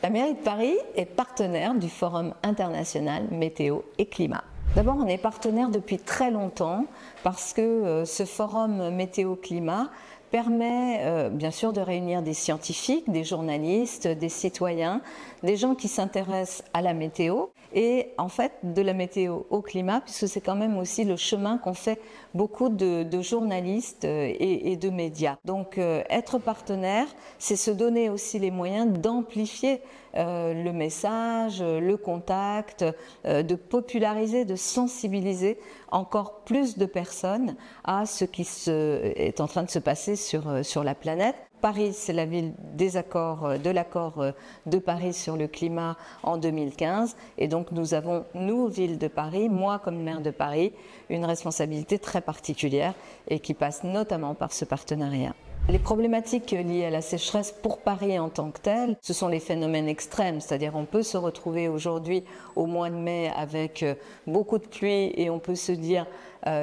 La mairie de Paris est partenaire du Forum international météo et climat. D'abord, on est partenaire depuis très longtemps parce que ce forum météo-climat permet bien sûr de réunir des scientifiques, des journalistes, des citoyens, des gens qui s'intéressent à la météo et en fait de la météo au climat, puisque c'est quand même aussi le chemin qu'ont fait beaucoup de journalistes et de médias. Donc être partenaire, c'est se donner aussi les moyens d'amplifier le message, le contact, de populariser, de sensibiliser encore plus de personnes à ce qui est en train de se passer sur la planète. Paris, c'est la ville de l'accord de Paris sur le climat en 2015 et donc nous avons, nous, ville de Paris, moi comme maire de Paris, une responsabilité très particulière et qui passe notamment par ce partenariat. Les problématiques liées à la sécheresse pour Paris en tant que telle, ce sont les phénomènes extrêmes, c'est-à-dire on peut se retrouver aujourd'hui au mois de mai avec beaucoup de pluie et on peut se dire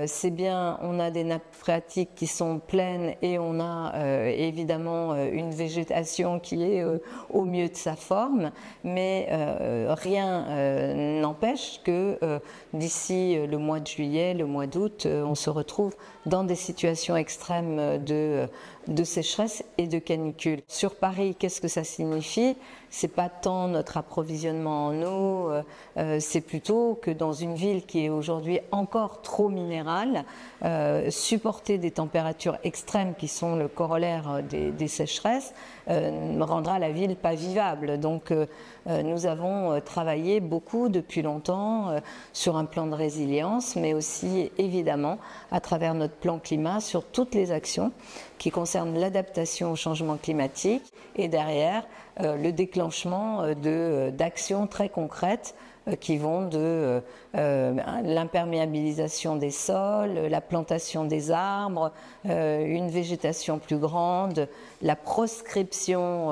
c'est bien, on a des nappes phréatiques qui sont pleines et on a évidemment une végétation qui est au mieux de sa forme, mais rien n'empêche que d'ici le mois de juillet, le mois d'août, on se retrouve dans des situations extrêmes de sécheresse et de canicule. Sur Paris, qu'est-ce que ça signifie? C'est pas tant notre approvisionnement en eau, c'est plutôt que dans une ville qui est aujourd'hui encore trop minérale, supporter des températures extrêmes qui sont le corollaire des sécheresses rendra la ville pas vivable. Donc nous avons travaillé beaucoup depuis longtemps sur un plan de résilience, mais aussi évidemment à travers notre plan climat sur toutes les actions qui concernent l'adaptation au changement climatique et derrière le déclenchement d'actions très concrètes qui vont de l'imperméabilisation des sols, la plantation des arbres, une végétation plus grande, la proscription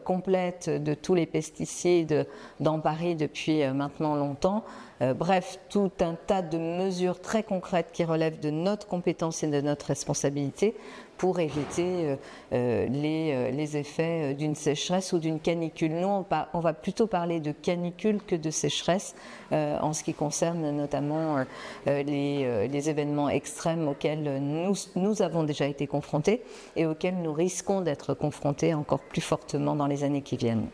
complète de tous les pesticides dans Paris depuis maintenant longtemps. Bref, tout un tas de mesures très concrètes qui relèvent de notre compétence et de notre responsabilité pour éviter les effets d'une sécheresse ou d'une canicule. Nous, on va plutôt parler de canicule que de sécheresse en ce qui concerne notamment les événements extrêmes auxquels nous avons déjà été confrontés et auxquels nous risquons d'être confrontés encore plus fortement dans les années qui viennent.